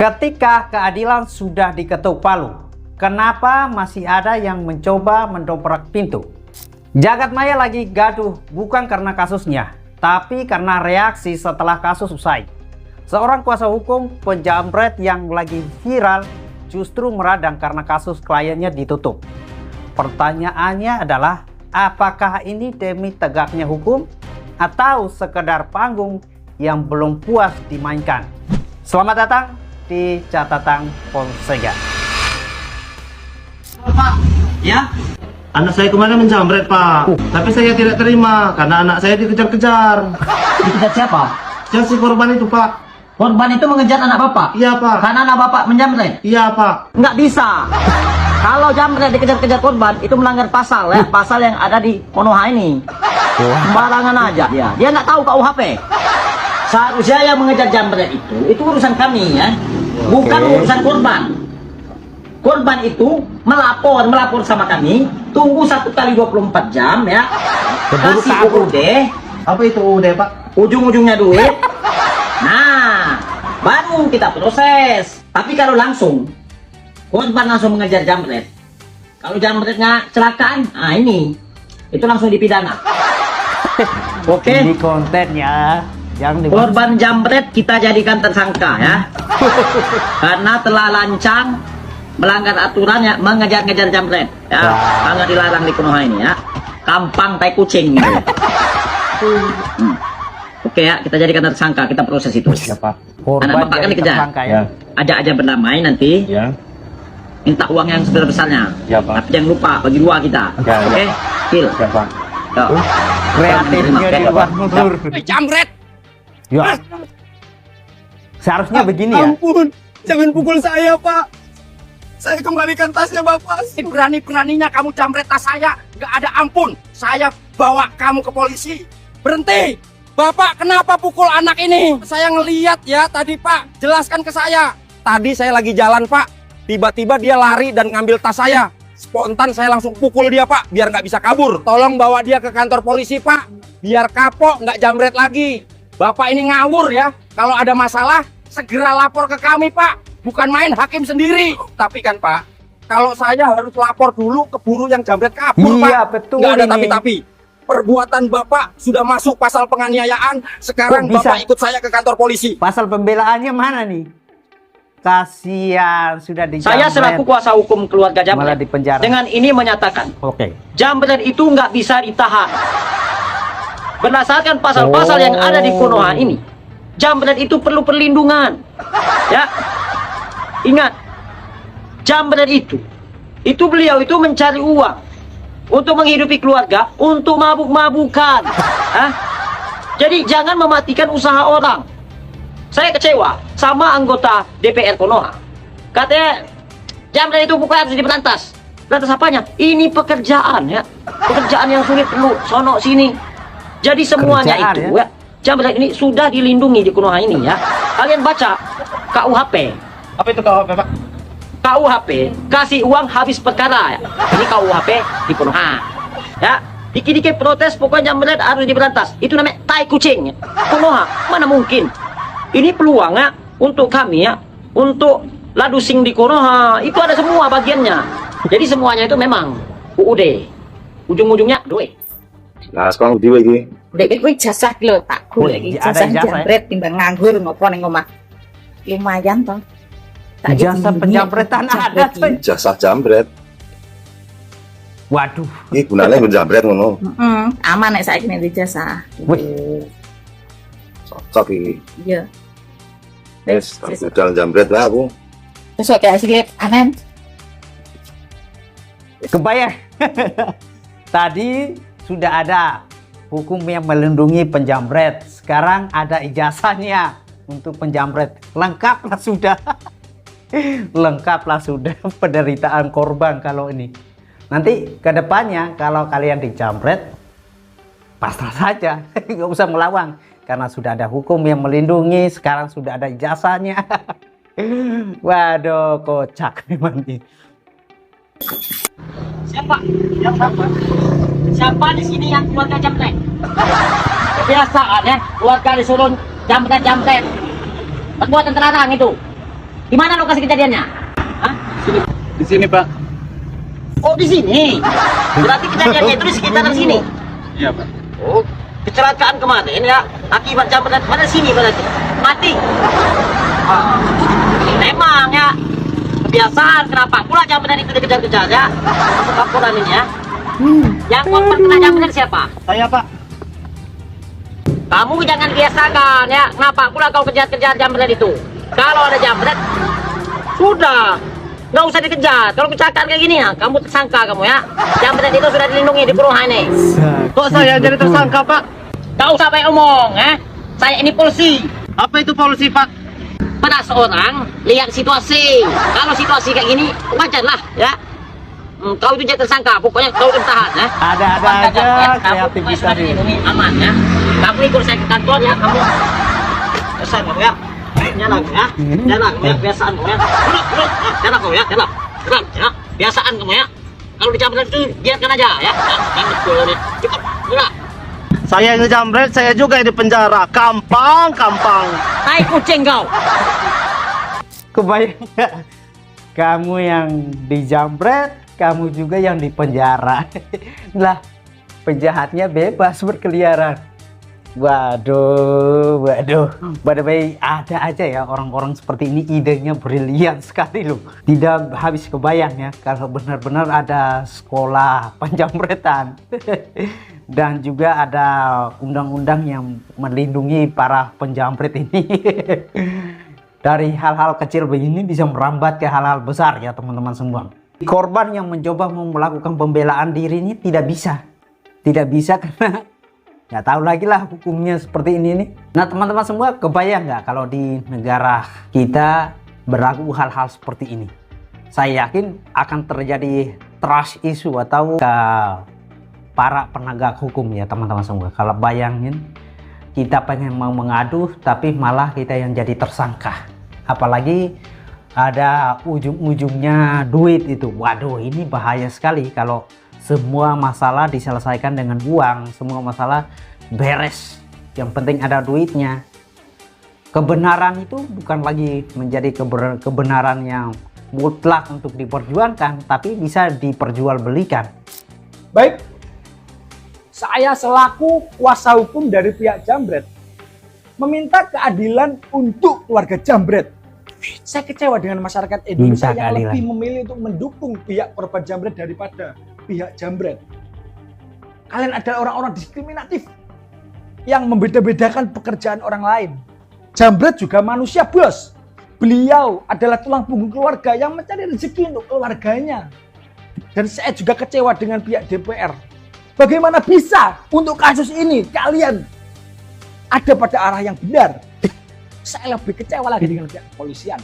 Ketika keadilan sudah diketuk palu, kenapa masih ada yang mencoba mendobrak pintu? Jagat maya lagi gaduh bukan karena kasusnya, tapi karena reaksi setelah kasus usai. Seorang kuasa hukum penjamret yang lagi viral justru meradang karena kasus kliennya ditutup. Pertanyaannya adalah, apakah ini demi tegaknya hukum atau sekedar panggung yang belum puas dimainkan? Selamat datang di Catatan Polsega. Pak, ya? Anak saya kemarin menjamret, Pak. Tapi saya tidak terima karena anak saya dikejar-kejar. Dikejar siapa? Kejar si korban itu, Pak. Korban itu mengejar anak bapak? Iya, Pak. Karena anak bapak menjamret? Iya, Pak. Nggak bisa. Kalau jamret dikejar-kejar korban, itu melanggar pasal ya. Pasal yang ada di Konoha ini. Sembarangan aja dia. Dia nggak tahu KUHP. Seharusnya yang mengejar jamret itu urusan kami ya. Bukan urusan korban. Korban itu melapor sama kami. Tunggu 1 kali 24 jam ya. Kasih UUD. Apa itu udah, Pak? Ujung-ujungnya duit. Nah, baru kita proses. Tapi kalau langsung korban langsung mengejar jamret, kalau jamretnya celakaan, nah ini itu langsung dipidana. Oke. Ini kontennya yang Korban jamret kita jadikan tersangka ya. Karena telah lancang melanggar aturannya mengejar-ngejar jamret ya. Sangat dilarang di Konoha ini ya. Kampang tai kucing gitu. Oke ya, kita jadikan tersangka, kita proses itu. Siapa? Anak bapak kan dikejar. Ya. Ajak aja berdamai nanti. Ya. Minta uang yang sebesar-besarnya. Ya, Pak. Tapi jangan lupa bagi dua kita. Ya, ya. Oke? Kill. Siapa? Yo. Kreatifnya di luar mundur. Jamret! Ya. Seharusnya begini ya. Ampun, jangan pukul saya, Pak. Saya kembalikan tasnya, Bapak. Berani-beraninya kamu jamret tas saya. Gak ada ampun. Saya bawa kamu ke polisi. Berhenti! Bapak, kenapa pukul anak ini? Saya ngeliat ya tadi, Pak. Jelaskan ke saya. Tadi saya lagi jalan, Pak. Tiba-tiba dia lari dan ngambil tas saya. Spontan saya langsung pukul dia, Pak. Biar nggak bisa kabur. Tolong bawa dia ke kantor polisi, Pak. Biar kapok, nggak jamret lagi. Bapak ini ngawur ya. Kalau ada masalah, segera lapor ke kami, Pak. Bukan main hakim sendiri. Tapi kan, Pak, kalau saya harus lapor dulu ke buru yang jamret kabur, Pak. Iya, betul Nggak ada ini. tapi-tapi. Perbuatan Bapak sudah masuk pasal penganiayaan. Sekarang Kok bisa? Bapak ikut saya ke kantor polisi. Pasal pembelaannya mana nih? Kasihan sudah dijamret. Saya selaku kuasa hukum keluarga malah jamret di penjara. dengan ini menyatakan Oke. jamret itu nggak bisa ditahan. Berdasarkan pasal-pasal yang ada di Konoha ini, jamret itu perlu perlindungan. Ya, ingat, jamret itu beliau itu mencari uang untuk menghidupi keluarga, untuk mabuk-mabukan. Hah? Jadi jangan mematikan usaha orang. Saya kecewa sama anggota DPR Konoha. Katanya jamret itu bukan harus diberantas. Berantas apanya? Ini pekerjaan ya. Pekerjaan yang sulit perlu sono sini. Jadi semuanya Kerjaan, itu ya? ya. Jamret ini sudah dilindungi di Konoha ini ya. Kalian baca KUHP. Apa itu KUHP, Pak? KUHP kasih uang habis perkara ya. Ini KUHP di Konoha. Ya. Dikit-dikit protes pokoknya jamret harus diberantas. Itu namanya tai kucing ya. Konoha mana mungkin. Ini peluangnya untuk kami ya, untuk ladusing di Konoha itu ada semua bagiannya. Jadi semuanya itu memang UUD, ujung-ujungnya duit. Nah, sekarang di lagi. Udah gue ijazah lho tak Oh, golek ada ijazah ijazah, ya? jamret timbang nganggur ngopo ning omah. Lumayan toh. Tak Ijazah jadi penjamretan jamret ada, iki. coy. Jasa jambret. Waduh. Ini gunanya ngejambret ngono. Aman nek saiki nek ijazah. Wih. Cocok iki. Iya. Wis, modal jambret lah aku. Besok kayak sikit anen. Kebayang. Tadi sudah ada hukum yang melindungi penjamret. Sekarang ada ijazahnya untuk penjamret. Lengkaplah sudah. Lengkaplah sudah penderitaan korban kalau ini. Nanti ke depannya kalau kalian dijamret, pasrah saja. Nggak usah melawan. Karena sudah ada hukum yang melindungi. Sekarang sudah ada ijazahnya. Waduh, kocak memang ini. Siapa? Siapa di sini yang keluarga jamret? Kebiasaan ya, keluarga disuruh jamret. Perbuatan terlarang itu. Di mana lokasi kejadiannya? Hah? Di sini, Pak. Oh, di sini. Berarti kejadiannya itu di sekitaran sini. Iya, Pak. Oh, kecelakaan kemarin ya akibat jambret pada sini berarti mati. Memang ya kebiasaan, kenapa pula jambret itu dikejar-kejar ya? Masuk laporan ini ya. Yang korban kena jambret siapa? Saya, Pak. Kamu jangan biasakan ya. Kenapa pula kau kejar-kejar jambret itu? Kalau ada jambret, sudah nggak usah dikejar. Kalau kecelakaan kayak gini ya, kamu tersangka kamu ya. Jambret itu sudah dilindungi di Perumahan ini. Kok saya jadi tersangka, Pak? Gak usah banyak omong, Saya ini polisi. Apa itu polisi, Pak? Pada seorang lihat situasi. Kalau situasi kayak gini, wajar lah ya. Kau itu jadi tersangka, pokoknya kau ditahan ya. Ada-ada Wajar, aja ya. Kamu kreativitas sudah ini. dilindungi, aman ya. Kamu ikut saya ke kantor ya, kamu. Kesan kamu ya. Jalan ya. Jalan kamu ya, kebiasaan kamu ya. Jalan kamu ya, jalan. Jalan ya. Kebiasaan kamu ya. Kalau dicabut itu biarkan aja ya. Yang betul nih. Cukup. Udah. Saya yang ngejamret, saya juga yang di penjara. Kampang. Tai kucing kau. Kebayang nggak? Kamu yang dijambret, kamu juga yang dipenjara. Lah, penjahatnya bebas berkeliaran. Waduh. By the way, ada aja ya orang-orang seperti ini, idenya brilian sekali loh. Tidak habis kebayang ya kalau benar-benar ada sekolah penjambretan. Dan juga ada undang-undang yang melindungi para penjambret ini. Dari hal-hal kecil begini bisa merambat ke hal-hal besar ya teman-teman semua. Korban yang mencoba melakukan pembelaan diri ini tidak bisa karena nggak tahu lagi lah hukumnya seperti ini nih. Nah teman-teman semua, kebayang nggak kalau di negara kita berlaku hal-hal seperti ini? Saya yakin akan terjadi trust issue atau ke para penegak hukum ya teman-teman semua. Kalau bayangin kita pengen mau mengadu tapi malah kita yang jadi tersangka, apalagi ada ujung-ujungnya duit itu. Waduh, ini bahaya sekali kalau semua masalah diselesaikan dengan uang, semua masalah beres, yang penting ada duitnya. Kebenaran itu bukan lagi menjadi kebenaran yang mutlak untuk diperjuangkan, tapi bisa diperjualbelikan. Baik, saya selaku kuasa hukum dari pihak jambret meminta keadilan untuk keluarga jambret. Saya kecewa dengan masyarakat Indonesia Minta yang keadilan. lebih memilih untuk mendukung pihak korban jambret daripada pihak jambret. Kalian adalah orang-orang diskriminatif yang membeda-bedakan pekerjaan orang lain. Jambret juga manusia, bos. Beliau adalah tulang punggung keluarga yang mencari rezeki untuk keluarganya. Dan saya juga kecewa dengan pihak DPR. Bagaimana bisa untuk kasus ini kalian ada pada arah yang benar? Saya lebih kecewa lagi dengan pihak kepolisian.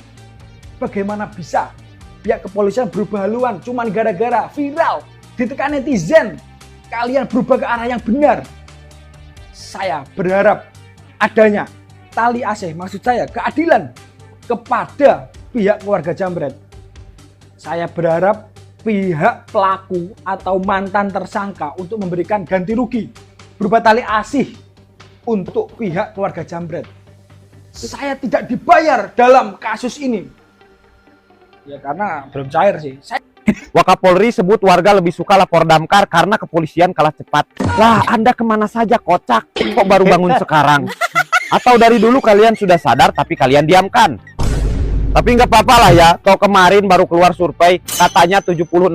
Bagaimana bisa pihak kepolisian berubah haluan cuman gara-gara viral ditekan netizen, kalian berubah ke arah yang benar? Saya berharap adanya tali asih, maksud saya keadilan kepada pihak keluarga jambret. Saya berharap pihak pelaku atau mantan tersangka untuk memberikan ganti rugi berupa tali asih untuk pihak keluarga jambret. Saya tidak dibayar dalam kasus ini. Ya karena belum cair sih. Wakapolri sebut warga lebih suka lapor damkar karena kepolisian kalah cepat. Lah, Anda kemana saja kocak? Kok baru bangun sekarang? Atau dari dulu kalian sudah sadar tapi kalian diamkan? Tapi nggak apa-apa lah ya, toh kemarin baru keluar survei, katanya 76%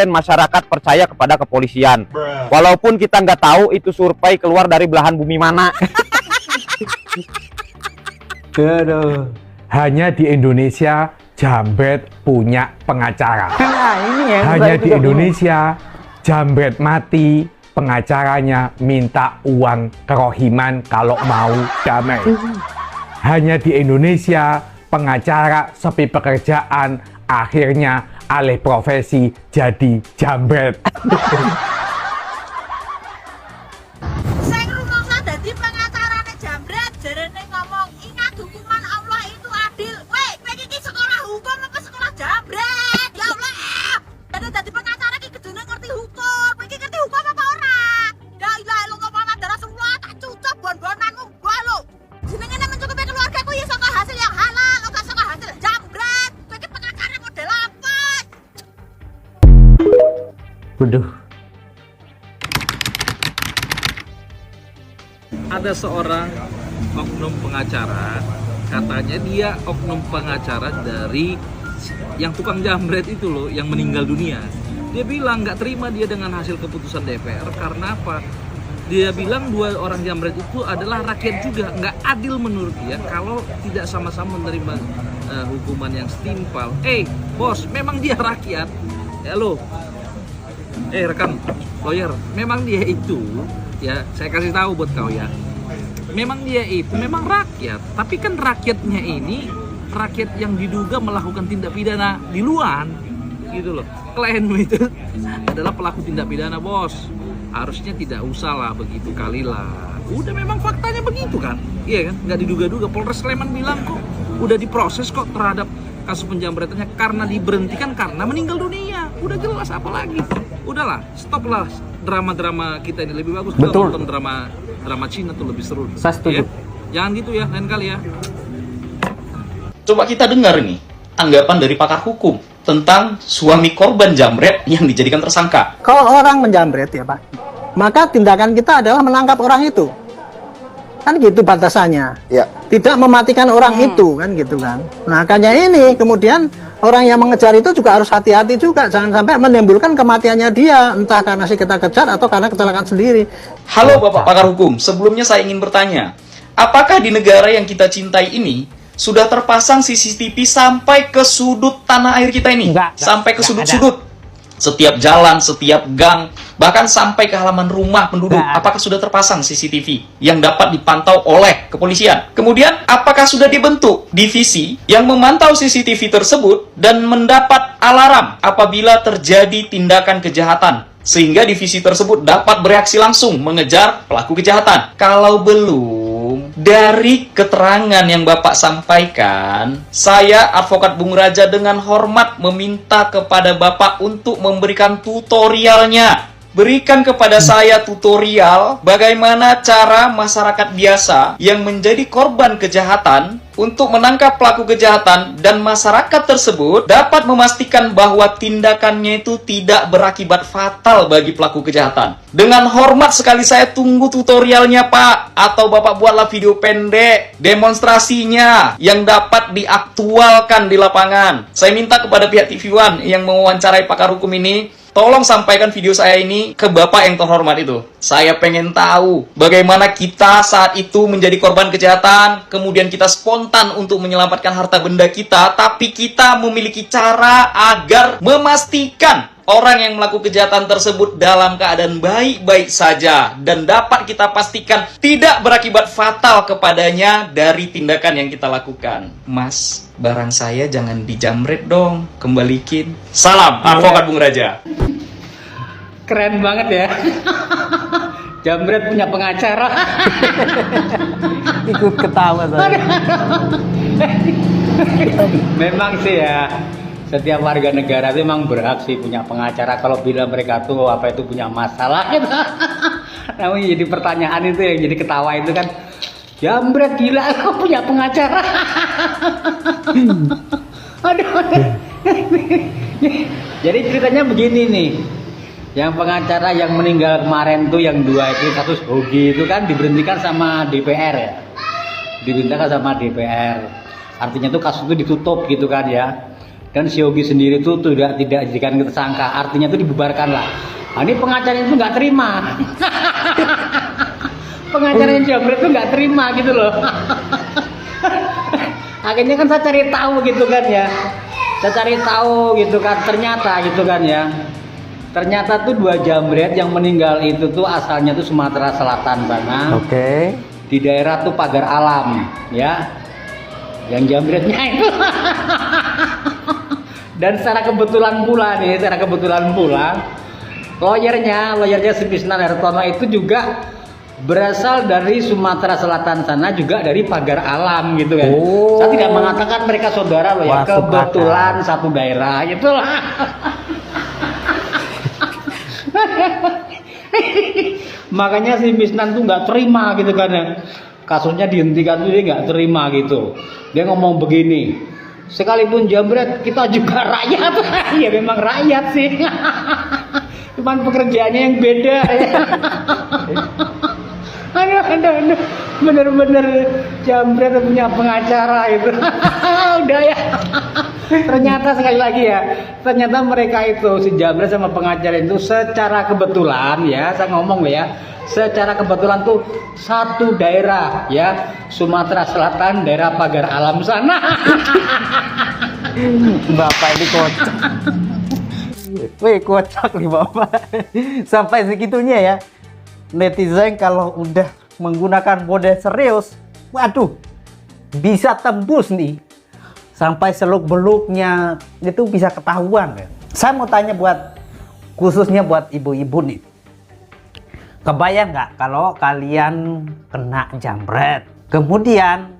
masyarakat percaya kepada kepolisian. Walaupun kita nggak tahu itu survei keluar dari belahan bumi mana. Aduh. Hanya di Indonesia jambret punya pengacara. Nah, ini ya. Hanya di Indonesia jambret mati, pengacaranya minta uang kerohiman kalau mau damai. Hanya di Indonesia pengacara sepi pekerjaan, akhirnya alih profesi jadi jambret. Saya rumangsa dadi pengacarane jambret, jarene ngomong ingat hukuman Allah itu adil. Weh, kowe iki sekolah hukum apa sekolah jambret? Ya Allah. Dadi pengacara iki kudune ngerti hukum. Kowe iki ngerti hukum apa ora? La ilaha illallah Muhammad Rasulullah, tak cucuk bon-bonanmu gua lho. Jenenge nek mencukupi keluarga ku ya saka hasil yang halal, ora saka hasil jambret. Waduh. Ada seorang oknum pengacara, katanya dia oknum pengacara dari yang tukang jambret itu loh, yang meninggal dunia. Dia bilang nggak terima dia dengan hasil keputusan DPR karena apa? Dia bilang 2 orang jambret itu adalah rakyat juga, nggak adil menurut dia kalau tidak sama-sama menerima hukuman yang setimpal. Bos, memang dia rakyat. Ya lo, rekan lawyer, memang dia itu, ya saya kasih tahu buat kau ya, memang dia itu memang rakyat, tapi kan rakyatnya ini rakyat yang diduga melakukan tindak pidana di luar, gitu loh. Klienmu itu adalah pelaku tindak pidana, bos. Harusnya tidak usah lah begitu kali lah. Udah memang faktanya begitu kan, iya kan, nggak diduga-duga. Polres Sleman bilang kok udah diproses kok terhadap kasus penjambretannya karena diberhentikan karena meninggal dunia. Udah jelas, apa lagi? Udahlah, stop lah drama-drama kita ini. Lebih bagus kita nonton drama Cina tuh lebih seru. Saya setuju. Ya? Jangan gitu ya, lain kali ya. Coba kita dengar nih tanggapan dari pakar hukum tentang suami korban jambret yang dijadikan tersangka. Kalau orang menjambret ya Pak, maka tindakan kita adalah menangkap orang itu. Kan gitu batasannya. Ya. Tidak mematikan orang itu kan gitu kan. Nah, makanya ini kemudian orang yang mengejar itu juga harus hati-hati juga, jangan sampai menimbulkan kematiannya dia, entah karena si kita kejar atau karena kecelakaan sendiri. Halo Bapak pakar hukum, sebelumnya saya ingin bertanya, apakah di negara yang kita cintai ini sudah terpasang CCTV sampai ke sudut tanah air kita ini? Sampai ke sudut-sudut. Setiap jalan, setiap gang, bahkan sampai ke halaman rumah penduduk. Apakah sudah terpasang CCTV yang dapat dipantau oleh kepolisian? Kemudian, apakah sudah dibentuk divisi yang memantau CCTV tersebut dan mendapat alarm apabila terjadi tindakan kejahatan? Sehingga divisi tersebut dapat bereaksi langsung mengejar pelaku kejahatan. Kalau belum, dari keterangan yang Bapak sampaikan, saya advokat Bung Raja dengan hormat meminta kepada Bapak untuk memberikan tutorialnya. Berikan kepada saya tutorial bagaimana cara masyarakat biasa yang menjadi korban kejahatan untuk menangkap pelaku kejahatan dan masyarakat tersebut dapat memastikan bahwa tindakannya itu tidak berakibat fatal bagi pelaku kejahatan. Dengan hormat sekali saya tunggu tutorialnya Pak, atau Bapak buatlah video pendek demonstrasinya yang dapat diaktualkan di lapangan. Saya minta kepada pihak TV One yang mewawancarai pakar hukum ini, tolong sampaikan video saya ini ke Bapak yang terhormat itu. Saya pengen tahu bagaimana kita saat itu menjadi korban kejahatan, kemudian kita spontan untuk menyelamatkan harta benda kita, tapi kita memiliki cara agar memastikan orang yang melakukan kejahatan tersebut dalam keadaan baik-baik saja dan dapat kita pastikan tidak berakibat fatal kepadanya dari tindakan yang kita lakukan. Mas, barang saya jangan dijamret dong, kembalikin. Salam, advokat Bung Raja. Keren banget ya. Jambret punya pengacara. Ikut ketawa saya. Memang sih ya, setiap warga negara itu memang berhak sih punya pengacara kalau bila mereka tuh apa itu punya masalah gitu. Namun jadi pertanyaan itu yang jadi ketawa itu kan, jambret gila kok punya pengacara. Aduh. Jadi ceritanya begini nih. Yang pengacara yang meninggal kemarin tuh yang 2 itu kasus Hogi itu kan diberhentikan sama DPR ya. Diberhentikan sama DPR. Artinya tuh kasus itu ditutup gitu kan ya. Dan si Hogi sendiri tuh tidak dijadikan tersangka, artinya tuh dibubarkan lah. Nah, ini pengacara itu nggak terima. Pengacara yang jambret itu nggak terima gitu loh. Akhirnya kan saya cari tahu gitu kan ya. Saya cari tahu gitu kan, ternyata gitu kan ya. Ternyata tuh 2 jambret yang meninggal itu tuh asalnya tuh Sumatera Selatan sana. Oke. Di daerah tuh Pagar Alam ya. Yang jambretnya itu. Dan secara kebetulan pula lawyernya si Pisnan Hartono itu juga berasal dari Sumatera Selatan sana, juga dari Pagar Alam gitu kan. Saya tidak mengatakan mereka saudara loh ya, kebetulan satu daerah itulah. Makanya si Pisnan tuh nggak terima gitu kan ya. Kasusnya dihentikan tuh dia nggak terima gitu. Dia ngomong begini, sekalipun jambret kita juga rakyat. Ya memang rakyat sih. cuman pekerjaannya yang beda. Aduh, bener-bener jambret punya pengacara itu. Udah ya. Ternyata sekali lagi ya, ternyata mereka itu si jambret sama pengacara itu secara kebetulan ya, saya ngomong ya, secara kebetulan tuh satu daerah ya, Sumatera Selatan, daerah Pagar Alam sana. Bapak ini kocak. Wih, kocak nih Bapak. Sampai segitunya ya. Netizen kalau udah menggunakan mode serius, waduh, bisa tembus nih. Sampai seluk-beluknya itu bisa ketahuan kan. Saya mau tanya khususnya buat ibu-ibu nih. Kebayang nggak kalau kalian kena jambret? Kemudian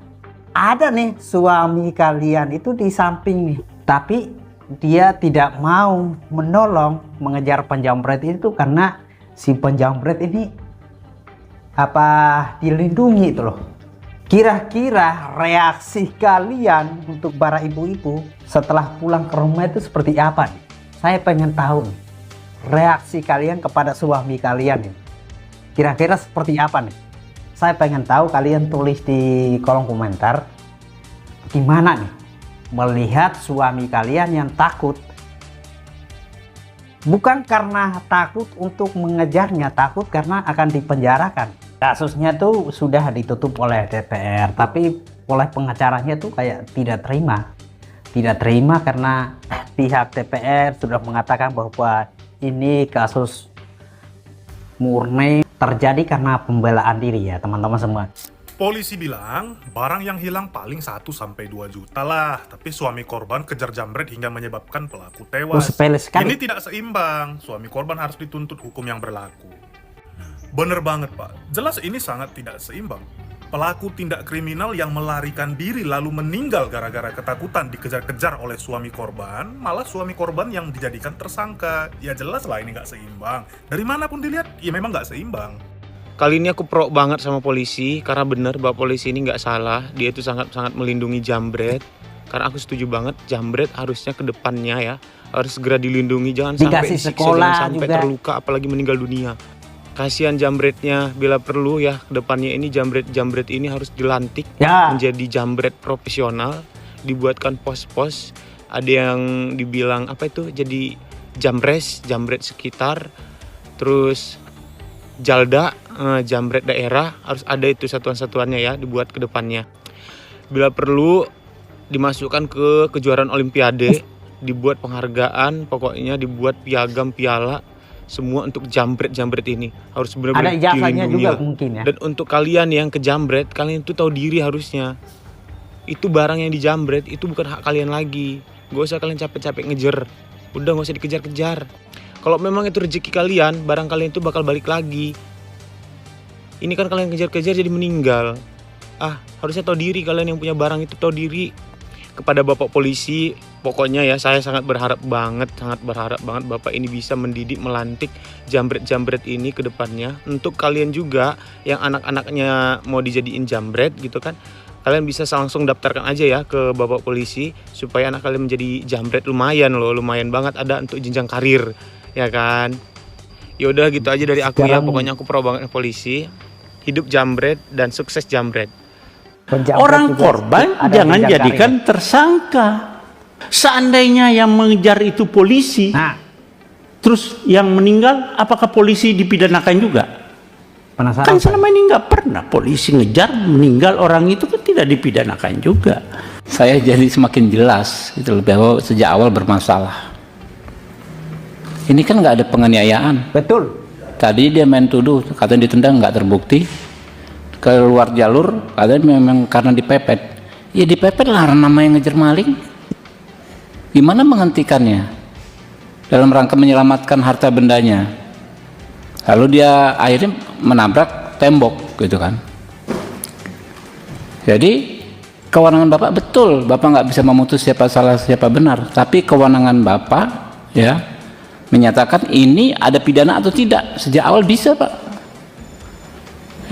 ada nih suami kalian itu di samping nih, tapi dia tidak mau menolong mengejar penjambret itu karena si penjambret ini dilindungi itu loh. Kira-kira reaksi kalian untuk para ibu-ibu setelah pulang ke rumah itu seperti apa nih? Saya pengen tahu nih, reaksi kalian kepada suami kalian nih. Kira-kira seperti apa nih? Saya pengen tahu, kalian tulis di kolom komentar gimana nih melihat suami kalian yang takut. Bukan karena takut untuk mengejarnya, takut karena akan dipenjarakan. Kasusnya tuh sudah ditutup oleh DPR, tapi oleh pengacaranya tuh kayak tidak terima. Tidak terima karena pihak DPR sudah mengatakan bahwa ini kasus murni terjadi karena pembelaan diri ya teman-teman semua. Polisi bilang barang yang hilang paling 1-2 juta lah, tapi suami korban kejar jambret hingga menyebabkan pelaku tewas. Sepele sekali. Ini tidak seimbang, suami korban harus dituntut hukum yang berlaku. Bener banget Pak, jelas ini sangat tidak seimbang. Pelaku tindak kriminal yang melarikan diri lalu meninggal gara-gara ketakutan dikejar-kejar oleh suami korban, malah suami korban yang dijadikan tersangka. Ya jelas lah ini nggak seimbang. Dari manapun dilihat, ya memang nggak seimbang. Kali ini aku pro banget sama polisi, karena bener Bapak polisi ini nggak salah. Dia itu sangat-sangat melindungi jambret. Karena aku setuju banget, jambret harusnya ke depannya ya, harus segera dilindungi. Jangan sampai disiksa, jangan sampai juga terluka, apalagi meninggal dunia. Kasihan jambretnya, bila perlu ya ke depannya ini jambret ini harus dilantik ya, menjadi jambret profesional, dibuatkan pos-pos. Ada yang dibilang apa itu, jadi jambret sekitar, terus jalda, jambret daerah, harus ada itu satuan-satuannya ya, dibuat ke depannya. Bila perlu dimasukkan ke kejuaraan olimpiade, dibuat penghargaan, pokoknya dibuat piagam, piala, semua untuk jambret ini harus benar-benar dilindungi juga mungkin ya. Dan untuk kalian yang kejambret, kalian itu tahu diri harusnya. Itu barang yang dijambret itu bukan hak kalian lagi. Gak usah kalian capek-capek ngejar. Udah gak usah dikejar-kejar. Kalau memang itu rezeki kalian, barang kalian itu bakal balik lagi. Ini kan kalian kejar-kejar jadi meninggal. Harusnya tahu diri, kalian yang punya barang itu tahu diri. Kepada Bapak polisi, pokoknya ya saya sangat berharap banget Bapak ini bisa mendidik, melantik jambret ini ke depannya. Untuk kalian juga yang anak-anaknya mau dijadiin jambret gitu kan, kalian bisa langsung daftarkan aja ya ke Bapak polisi supaya anak kalian menjadi jambret. Lumayan banget ada untuk jenjang karir ya kan. Ya udah gitu aja dari aku ya, pokoknya aku pro banget polisi. Hidup jambret dan sukses jambret. Orang korban jangan jadikan tersangka. Seandainya yang mengejar itu polisi, terus yang meninggal, apakah polisi dipidanakan juga? Penasaran kan selama ini nggak pernah polisi ngejar meninggal orang itu kan tidak dipidanakan juga. Saya jadi semakin jelas itu bahwa sejak awal bermasalah. Ini kan nggak ada penganiayaan. Betul. Tadi dia main tuduh, katanya ditendang nggak terbukti. Keluar jalur, katanya memang karena dipepet. Ya dipepet lah, nama yang ngejar maling. Gimana menghentikannya? Dalam rangka menyelamatkan harta bendanya. Lalu dia akhirnya menabrak tembok gitu kan. Jadi kewenangan Bapak betul, Bapak nggak bisa memutus siapa salah siapa benar. Tapi kewenangan Bapak ya menyatakan ini ada pidana atau tidak. Sejak awal bisa Pak.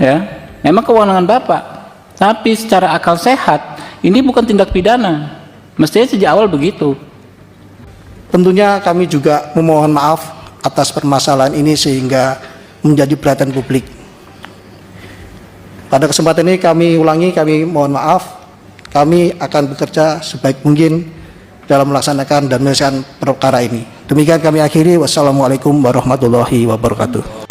Ya. Memang kewenangan Bapak, tapi secara akal sehat ini bukan tindak pidana. Mestinya sejak awal begitu. Tentunya kami juga memohon maaf atas permasalahan ini sehingga menjadi perhatian publik. Pada kesempatan ini kami mohon maaf, kami akan bekerja sebaik mungkin dalam melaksanakan dan menyelesaikan perkara ini. Demikian kami akhiri. Wassalamualaikum warahmatullahi wabarakatuh.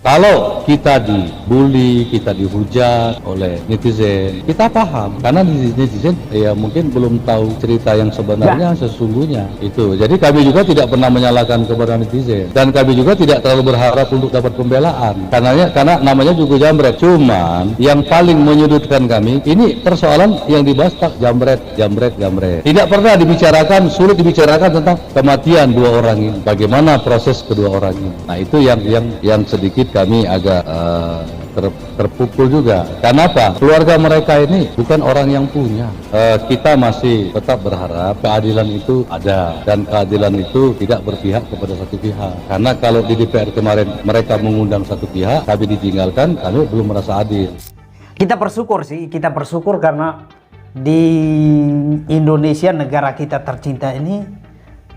Kalau kita dibully, kita dihujat oleh netizen, kita paham karena netizen ya mungkin belum tahu cerita yang sebenarnya sesungguhnya itu. Jadi kami juga tidak pernah menyalahkan kepada netizen dan kami juga tidak terlalu berharap untuk dapat pembelaan karena namanya juga jambret. Cuman yang paling menyudutkan kami ini persoalan yang dibahas tak jambret. Tidak pernah sulit dibicarakan tentang kematian dua orang ini. Bagaimana proses kedua orang ini. Nah itu yang sedikit kami agak terpukul juga. Kenapa? Keluarga mereka ini bukan orang yang punya. Kita masih tetap berharap keadilan itu ada dan keadilan itu tidak berpihak kepada satu pihak. Karena kalau di DPR kemarin mereka mengundang satu pihak, kami ditinggalkan, kami belum merasa adil. Kita bersyukur karena di Indonesia, negara kita tercinta ini,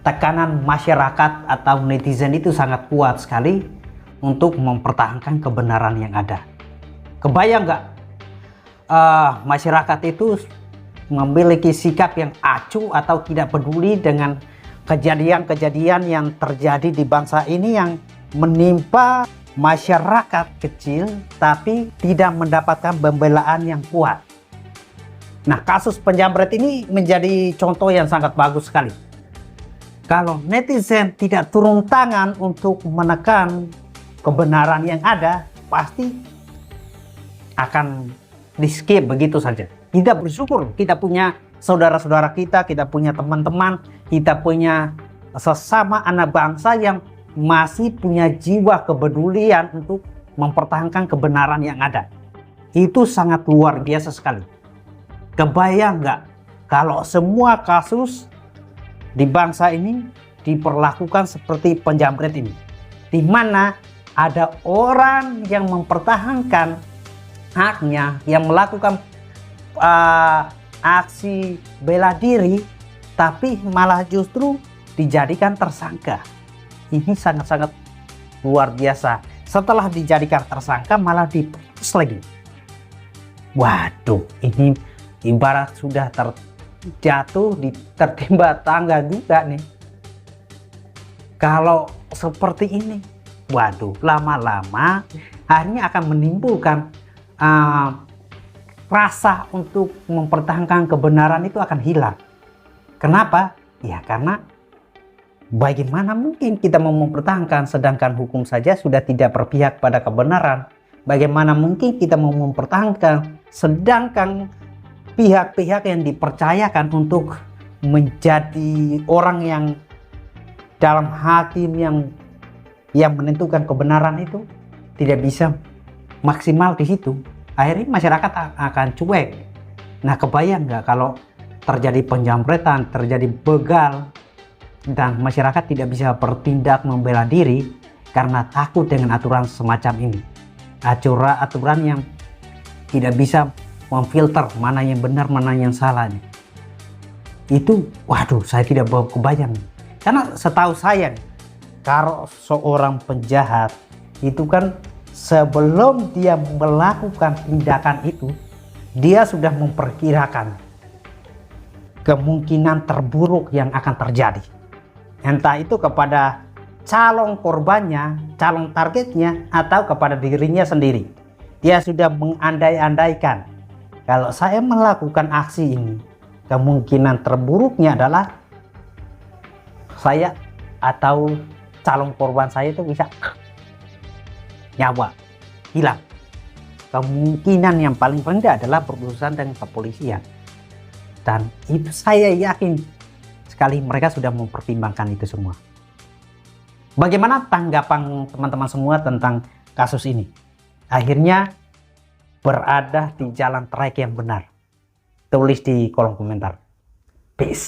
tekanan masyarakat atau netizen itu sangat kuat sekali untuk mempertahankan kebenaran yang ada. Kebayang nggak masyarakat itu memiliki sikap yang acuh atau tidak peduli dengan kejadian-kejadian yang terjadi di bangsa ini yang menimpa masyarakat kecil tapi tidak mendapatkan pembelaan yang kuat. Nah, kasus penjamret ini menjadi contoh yang sangat bagus sekali. Kalau netizen tidak turun tangan untuk menekan kebenaran yang ada, pasti akan di skip begitu saja. Kita bersyukur kita punya saudara-saudara kita punya teman-teman, kita punya sesama anak bangsa yang masih punya jiwa kepedulian untuk mempertahankan kebenaran yang ada. Itu sangat luar biasa sekali. Kebayang nggak kalau semua kasus di bangsa ini diperlakukan seperti penjamret ini, di mana ada orang yang mempertahankan haknya, yang melakukan aksi bela diri, tapi malah justru dijadikan tersangka. Ini sangat-sangat luar biasa. Setelah dijadikan tersangka malah diputus lagi. Waduh, ini ibarat sudah terjatuh tertimpa tangga juga nih. Kalau seperti ini, waduh, lama-lama akhirnya akan menimbulkan rasa untuk mempertahankan kebenaran itu akan hilang. Kenapa? Ya karena bagaimana mungkin kita mau mempertahankan sedangkan hukum saja sudah tidak berpihak pada kebenaran. Bagaimana mungkin kita mau mempertahankan sedangkan pihak-pihak yang dipercayakan untuk menjadi orang yang dalam hakim yang menentukan kebenaran itu tidak bisa maksimal di situ. Akhirnya masyarakat akan cuek. Nah, kebayang nggak kalau terjadi penjamretan, terjadi begal, dan masyarakat tidak bisa bertindak membela diri karena takut dengan aturan semacam ini. Aturan yang tidak bisa memfilter mana yang benar, mana yang salah. Itu, waduh, saya tidak kebayang. Karena setahu saya, kalau seorang penjahat itu kan sebelum dia melakukan tindakan itu, dia sudah memperkirakan kemungkinan terburuk yang akan terjadi. Entah itu kepada calon korbannya, calon targetnya, atau kepada dirinya sendiri. Dia sudah mengandai-andaikan, kalau saya melakukan aksi ini, kemungkinan terburuknya adalah saya atau calon korban saya itu bisa nyawa hilang. Kemungkinan yang paling rendah adalah berurusan dengan kepolisian. Dan itu saya yakin sekali mereka sudah mempertimbangkan itu semua. Bagaimana tanggapan teman-teman semua tentang kasus ini? Akhirnya berada di jalan track yang benar. Tulis di kolom komentar. Peace.